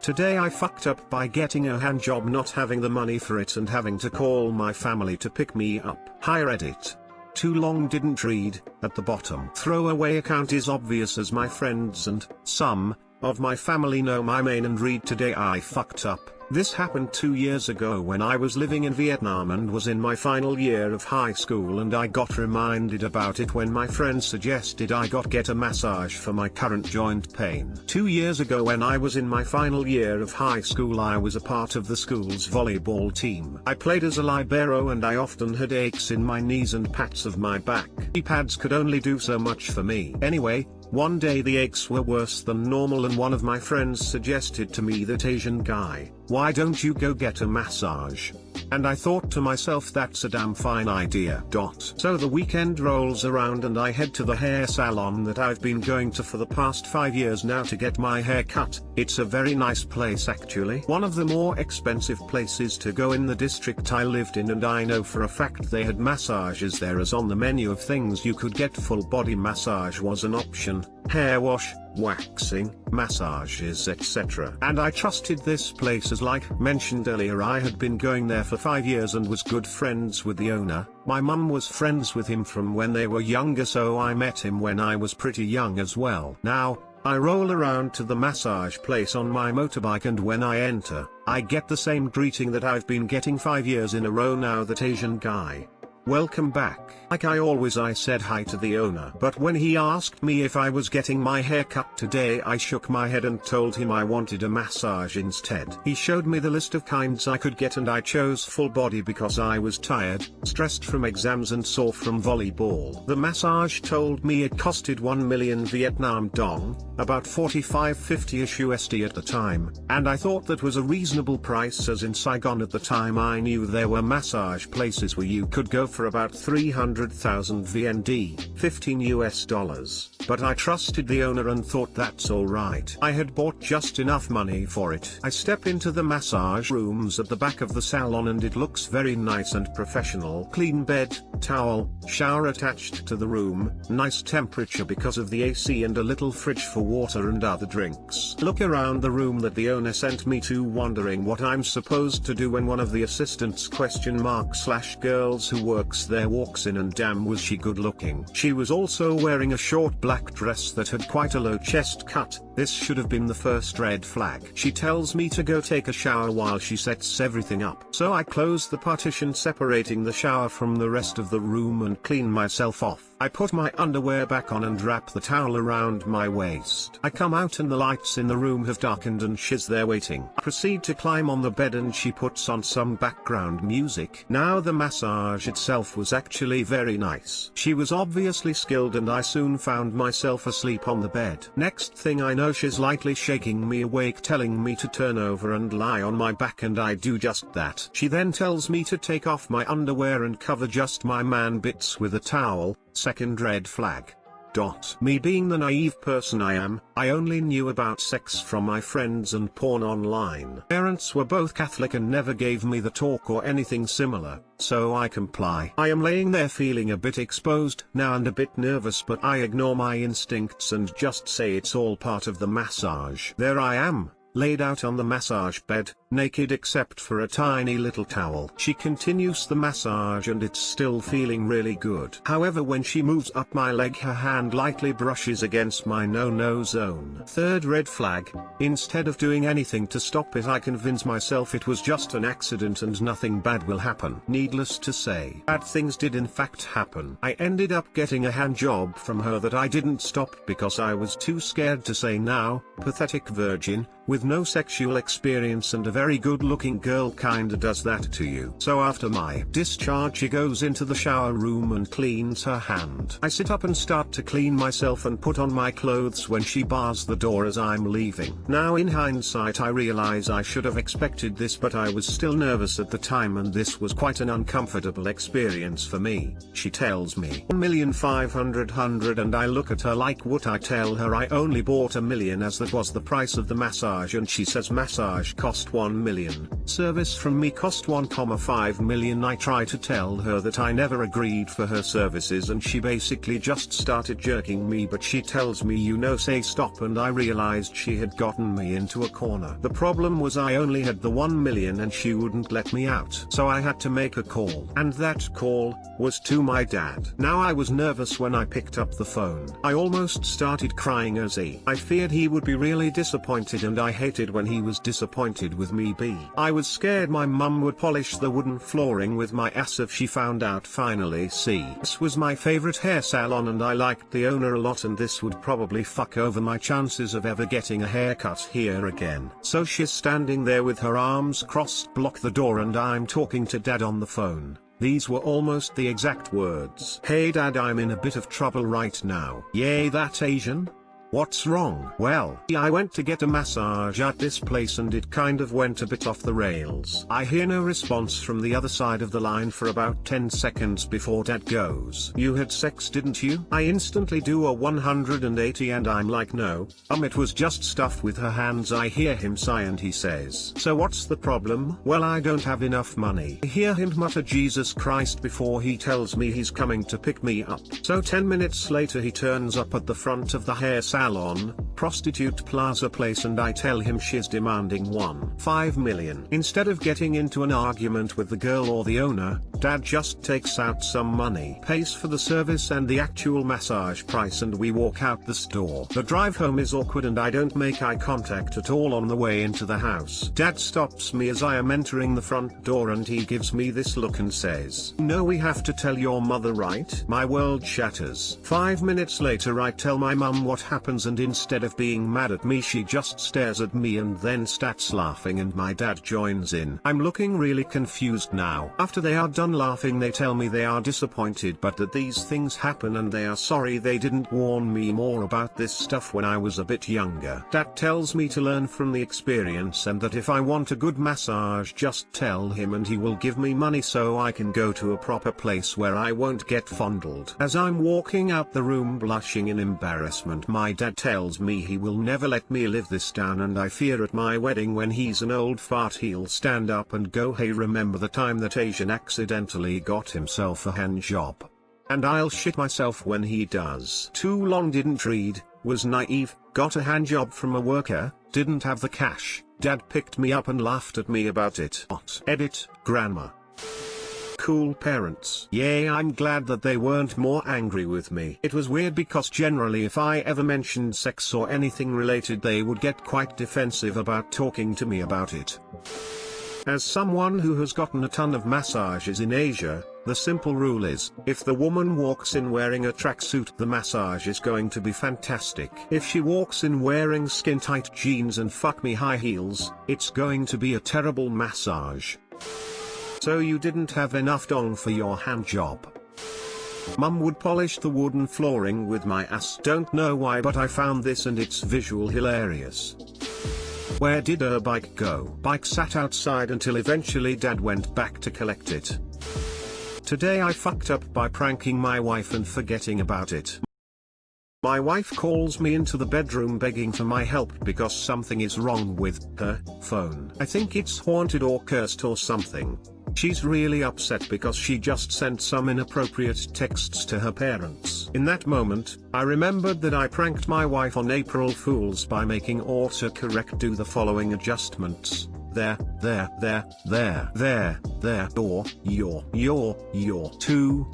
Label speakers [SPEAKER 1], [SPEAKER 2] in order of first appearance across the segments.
[SPEAKER 1] Today I fucked up by getting a hand job, not having the money for it and having to call my family to pick me up. Hi Reddit. Too long didn't read. At the bottom, throwaway account is obvious as my friends and some of my family know my main and read. Today I fucked up. This happened 2 years ago when I was living in Vietnam and was in my final year of high school, and I got reminded about it when my friend suggested I get a massage for my current joint pain. 2 years ago when I was in my final year of high school, I was a part of the school's volleyball team. I played as a libero and I often had aches in my knees and pats of my back. Pads could only do so much for me. Anyway, one day the aches were worse than normal and one of my friends suggested to me that, "Asian guy, why don't you go get a massage?" And I thought to myself, that's a damn fine idea. So the weekend rolls around and I head to the hair salon that I've been going to for the past 5 years now to get my hair cut. It's a very nice place actually. One of the more expensive places to go in the district I lived in, and I know for a fact they had massages there, as on the menu of things you could get full body massage was an option. Hair wash, waxing, massages, etc. And I trusted this place, as like mentioned earlier I had been going there for 5 years and was good friends with the owner. My mum was friends with him from when they were younger, so I met him when I was pretty young as well. Now, I roll around to the massage place on my motorbike, and when I enter, I get the same greeting that I've been getting 5 years in a row now, that "Asian guy, welcome back." Like I said hi to the owner, but when he asked me if I was getting my hair cut today, I shook my head and told him I wanted a massage instead. He showed me the list of kinds I could get and I chose full body because I was tired, stressed from exams and sore from volleyball. The massage told me it costed 1 million Vietnam dong, about 45-50ish USD at the time, and I thought that was a reasonable price, as in Saigon at the time I knew there were massage places where you could go for about 300,000 VND, $15 US. But I trusted the owner and thought that's alright. I had bought just enough money for it. I step into the massage rooms at the back of the salon and it looks very nice and professional. Clean bed, towel, shower attached to the room, nice temperature because of the AC, and a little fridge for water and other drinks. Look around the room that the owner sent me to, wondering what I'm supposed to do when one of the assistants /girls who works there walks in, and damn was she good looking. She was also wearing a short black dress that had quite a low chest cut. This should have been the first red flag. She tells me to go take a shower while she sets everything up. So I close the partition separating the shower from the rest of the room and clean myself off. I put my underwear back on and wrap the towel around my waist. I come out and the lights in the room have darkened and she's there waiting. I proceed to climb on the bed and she puts on some background music. Now the massage itself was actually very nice. She was obviously skilled and I soon found myself asleep on the bed. Next thing I know, she's lightly shaking me awake, telling me to turn over and lie on my back, and I do just that. She then tells me to take off my underwear and cover just my man bits with a towel. Second red flag. Me being the naive person I am, I only knew about sex from my friends and porn online. Parents were both Catholic and never gave me the talk or anything similar, so I comply. I am laying there feeling a bit exposed now and a bit nervous, but I ignore my instincts and just say it's all part of the massage. There I am, laid out on the massage bed, naked except for a tiny little towel. She continues the massage and it's still feeling really good. However, when she moves up my leg, her hand lightly brushes against my no-no zone. Third red flag. Instead of doing anything to stop it, I convince myself it was just an accident and nothing bad will happen. Needless to say, bad things did in fact happen. I ended up getting a hand job from her that I didn't stop because I was too scared to say no. Pathetic virgin, with no sexual experience and a very good looking girl kinda does that to you. So after my discharge, she goes into the shower room and cleans her hand. I sit up and start to clean myself and put on my clothes when she bars the door as I'm leaving. Now in hindsight I realize I should have expected this, but I was still nervous at the time and this was quite an uncomfortable experience for me. She tells me 1,500,000 and I look at her like, would I tell her I only bought 1 million as that was the price of the massage, and she says massage cost 1 1 million. Service from me cost 1.5 million. I try to tell her that I never agreed for her services and she basically just started jerking me, but she tells me say stop, and I realized she had gotten me into a corner. The problem was I only had the 1 million and she wouldn't let me out. So I had to make a call, and that call was to my dad. Now I was nervous when I picked up the phone. I almost started crying as I feared he would be really disappointed, and I hated when he was disappointed with me. I was scared my mum would polish the wooden flooring with my ass if she found out. Finally, this was my favorite hair salon and I liked the owner a lot, and this would probably fuck over my chances of ever getting a haircut here again. So she's standing there with her arms crossed, block the door, and I'm talking to dad on the phone. These were almost the exact words. "Hey dad, I'm in a bit of trouble right now." "Yay, that Asian? What's wrong?" "Well, I went to get a massage at this place and it kind of went a bit off the rails." I hear no response from the other side of the line for about 10 seconds before dad goes, "You had sex, didn't you?" I instantly do a 180 and I'm like, "No, it was just stuff with her hands." I hear him sigh and he says, "So what's the problem?" "Well, I don't have enough money." I hear him mutter Jesus Christ before he tells me he's coming to pick me up. So 10 minutes later he turns up at the front of the hair salon, prostitute plaza place, and I tell him she's demanding 1.5 million. Instead of getting into an argument with the girl or the owner, dad just takes out some money, pays for the service and the actual massage price, and we walk out the store. The drive home is awkward and I don't make eye contact at all on the way into the house. Dad stops me as I am entering the front door and he gives me this look and says, "No, we have to tell your mother, right?" My world shatters. 5 minutes later I tell my mum what happened, and instead of being mad at me she just stares at me and then starts laughing, and my dad joins in. I'm looking really confused now. After they are done laughing they tell me they are disappointed but that these things happen and they are sorry they didn't warn me more about this stuff when I was a bit younger. Dad tells me to learn from the experience and that if I want a good massage just tell him and he will give me money so I can go to a proper place where I won't get fondled. As I'm walking out the room blushing in embarrassment, my dad tells me he will never let me live this down, and I fear at my wedding when he's an old fart he'll stand up and go, "Hey, remember the time that Asian accidentally got himself a hand job?" And I'll shit myself when he does. Too long didn't read, was naive, got a hand job from a worker, didn't have the cash, dad picked me up and laughed at me about it. Edit, grandma. Cool parents. Yay, I'm glad that they weren't more angry with me. It was weird because generally if I ever mentioned sex or anything related they would get quite defensive about talking to me about it. As someone who has gotten a ton of massages in Asia, the simple rule is, if the woman walks in wearing a tracksuit the massage is going to be fantastic. If she walks in wearing skin-tight jeans and fuck me high heels, it's going to be a terrible massage. So you didn't have enough dong for your hand job. Mum would polish the wooden flooring with my ass. Don't know why, but I found this and it's visual hilarious. Where did her bike go? Bike sat outside until eventually dad went back to collect it. Today I fucked up by pranking my wife and forgetting about it. My wife calls me into the bedroom begging for my help because something is wrong with her phone. I think it's haunted or cursed or something. She's really upset because she just sent some inappropriate texts to her parents. In that moment, I remembered that I pranked my wife on April Fools by making autocorrect do the following adjustments. There, or, your, 2.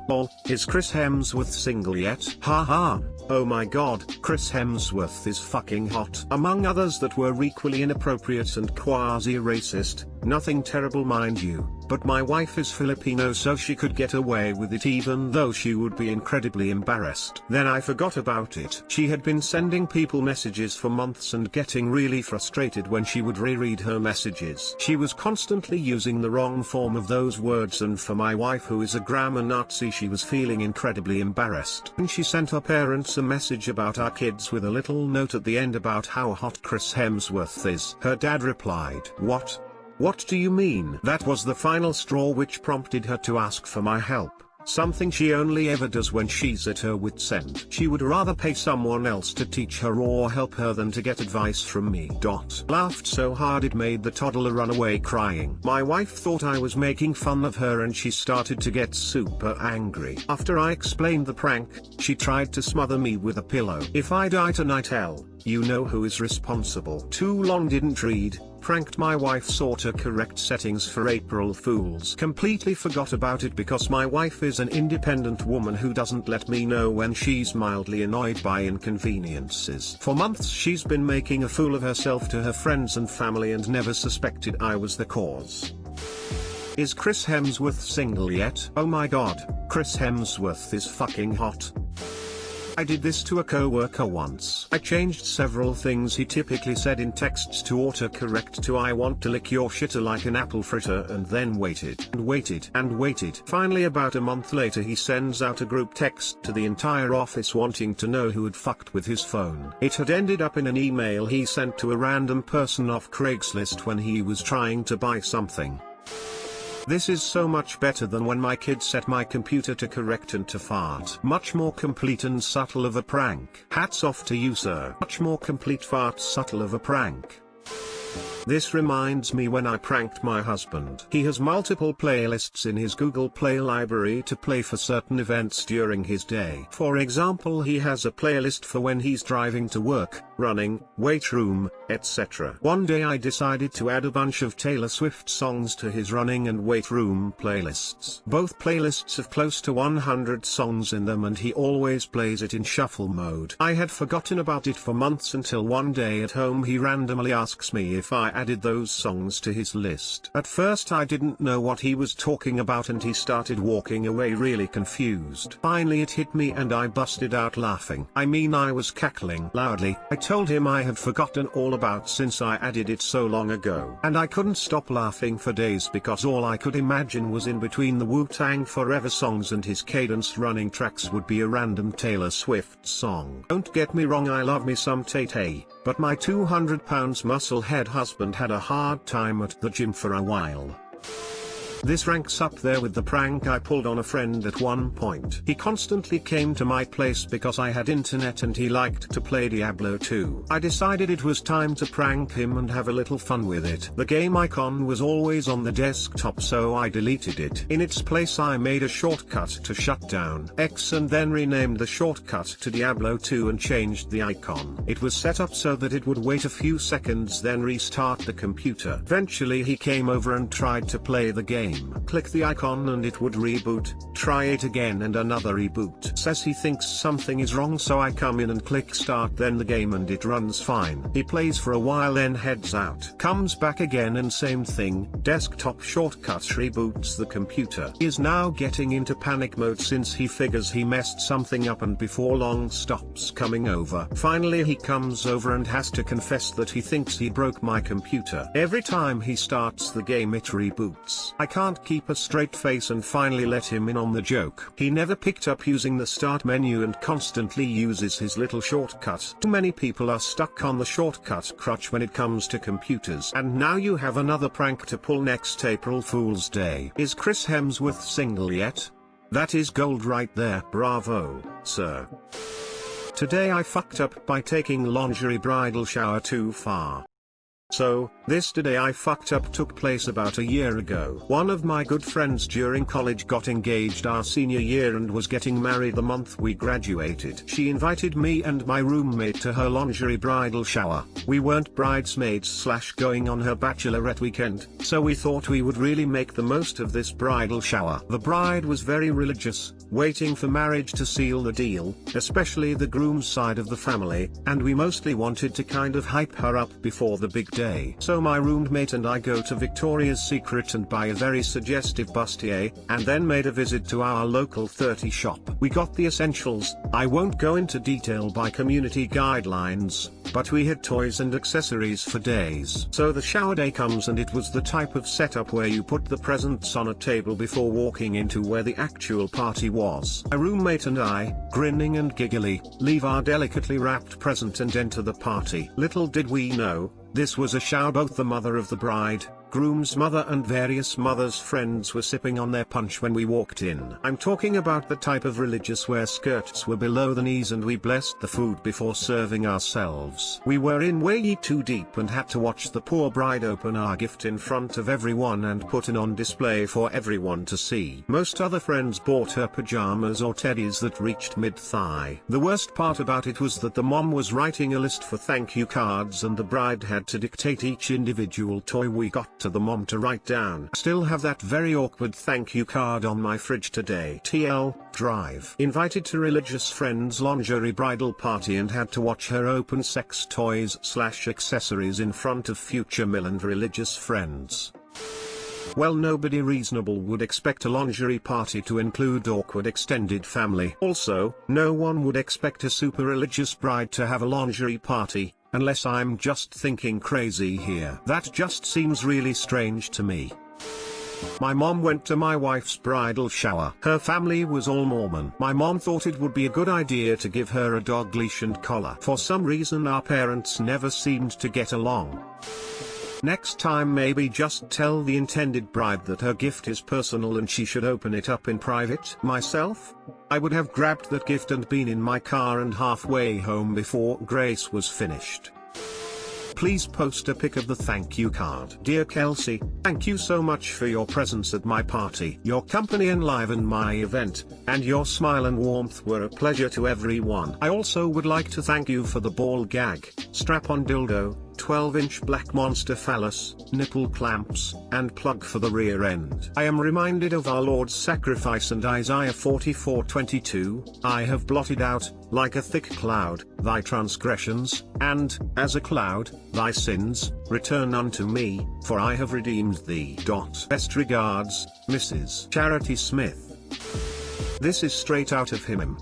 [SPEAKER 1] Lol, is Chris Hemsworth single yet? Haha. Oh my god, Chris Hemsworth is fucking hot. Among others that were equally inappropriate and quasi-racist, nothing terrible mind you, but my wife is Filipino so she could get away with it even though she would be incredibly embarrassed. Then I forgot about it. She had been sending people messages for months and getting really frustrated when she would reread her messages. She was constantly using the wrong form of those words, and for my wife who is a grammar Nazi she was feeling incredibly embarrassed. And she sent her parents a message about our kids with a little note at the end about how hot Chris Hemsworth is. Her dad replied, "What? What do you mean?" That was the final straw which prompted her to ask for my help. something she only ever does when she's at her wit's end. She would rather pay someone else to teach her or help her than to get advice from me. Laughed so hard it made the toddler run away crying. My wife thought I was making fun of her and she started to get super angry. After I explained the prank, she tried to smother me with a pillow. If I die tonight, hell, you know who is responsible. Too long didn't read. Pranked my wife. Sought her correct settings for April Fools. Completely forgot about it because my wife is an independent woman who doesn't let me know when she's mildly annoyed by inconveniences. For months she's been making a fool of herself to her friends and family and never suspected I was the cause. Is Chris Hemsworth single yet? Oh my god, Chris Hemsworth is fucking hot. I did this to a co-worker once. I changed several things he typically said in texts to autocorrect to "I want to lick your shitter like an apple fritter," and then waited and waited and waited. Finally, about a month later, he sends out a group text to the entire office wanting to know who had fucked with his phone. It had ended up in an email he sent to a random person off Craigslist when he was trying to buy something. This is so much better than when my kid set my computer to correct and to fart. Much more complete and subtle of a prank. Hats off to you, sir. Much more complete fart subtle of a prank. This reminds me when I pranked my husband. He has multiple playlists in his Google Play library to play for certain events during his day. For example, he has a playlist for when he's driving to work, running, weight room, etc. One day I decided to add a bunch of Taylor Swift songs to his running and weight room playlists. Both playlists have close to 100 songs in them and he always plays it in shuffle mode. I had forgotten about it for months until one day at home he randomly asks me if I added those songs to his list. At first I didn't know what he was talking about and he started walking away really confused. Finally it hit me and I busted out laughing. I mean, I was cackling loudly. I told him I had forgotten all about since I added it so long ago. And I couldn't stop laughing for days because all I could imagine was in between the Wu-Tang Forever songs and his cadenced running tracks would be a random Taylor Swift song. Don't get me wrong, I love me some Tay-Tay, but my 200-pound muscle-head husband had a hard time at the gym for a while. This ranks up there with the prank I pulled on a friend at one point. He constantly came to my place because I had internet and he liked to play Diablo 2. I decided it was time to prank him and have a little fun with it. The game icon was always on the desktop, so I deleted it. In its place I made a shortcut to shut down X and then renamed the shortcut to Diablo 2 and changed the icon. It was set up so that it would wait a few seconds then restart the computer. Eventually he came over and tried to play the game. Click the icon and it would reboot, try it again and another reboot. Says he thinks something is wrong, so I come in and click start, then the game and it runs fine. He plays for a while then heads out. Comes back again and same thing, desktop shortcut reboots the computer. He is now getting into panic mode since he figures he messed something up and before long stops coming over. Finally he comes over and has to confess that he thinks he broke my computer. Every time he starts the game it reboots. I can't keep a straight face and finally let him in on the joke. He never picked up using the start menu and constantly uses his little shortcut. Too many people are stuck on the shortcut crutch when it comes to computers. And now you have another prank to pull next April Fool's Day. Is Chris Hemsworth single yet? That is gold right there. Bravo, sir. Today I fucked up by taking lingerie bridal shower too far. So, this today I fucked up took place about a year ago. One of my good friends during college got engaged our senior year and was getting married the month we graduated. She invited me and my roommate to her lingerie bridal shower. We weren't bridesmaids / going on her bachelorette weekend, so we thought we would really make the most of this bridal shower. The bride was very religious, waiting for marriage to seal the deal, especially the groom's side of the family, and we mostly wanted to kind of hype her up before the big day. So my roommate and I go to Victoria's Secret and buy a very suggestive bustier, and then made a visit to our local 30 shop. We got the essentials. I won't go into detail by community guidelines, but we had toys and accessories for days. So the shower day comes and it was the type of setup where you put the presents on a table before walking into where the actual party was. My roommate and I, grinning and giggly, leave our delicately wrapped present and enter the party. Little did we know, this was a shower. Both the mother of the bride, groom's mother and various mothers' friends were sipping on their punch when we walked in. I'm talking about the type of religious where skirts were below the knees and we blessed the food before serving ourselves. We were in way too deep and had to watch the poor bride open our gift in front of everyone and put it on display for everyone to see. Most other friends bought her pajamas or teddies that reached mid-thigh. The worst part about it was that the mom was writing a list for thank you cards and the bride had to dictate each individual toy we got to the mom to write down. Still have that very awkward thank you card on my fridge today. TL, drive. Invited to religious friend's lingerie bridal party and had to watch her open sex toys / accessories in front of future mill and religious friends. Well, nobody reasonable would expect a lingerie party to include awkward extended family. Also, no one would expect a super religious bride to have a lingerie party, unless I'm just thinking crazy here. That just seems really strange to me. My mom went to my wife's bridal shower. Her family was all Mormon. My mom thought it would be a good idea to give her a dog leash and collar. For some reason our parents never seemed to get along. Next time maybe just tell the intended bride that her gift is personal and she should open it up in private. Myself, I would have grabbed that gift and been in my car and halfway home before Grace was finished. Please post a pic of the thank you card. Dear Kelsey, thank you so much for your presence at my party. Your company enlivened my event, and your smile and warmth were a pleasure to everyone. I also would like to thank you for the ball gag, strap-on dildo, 12-inch black monster phallus, nipple clamps, and plug for the rear end. I am reminded of our Lord's sacrifice and Isaiah 44:22, I have blotted out, like a thick cloud, thy transgressions, and, as a cloud, thy sins. Return unto me, for I have redeemed thee. Best regards, Mrs. Charity Smith. This is straight out of him.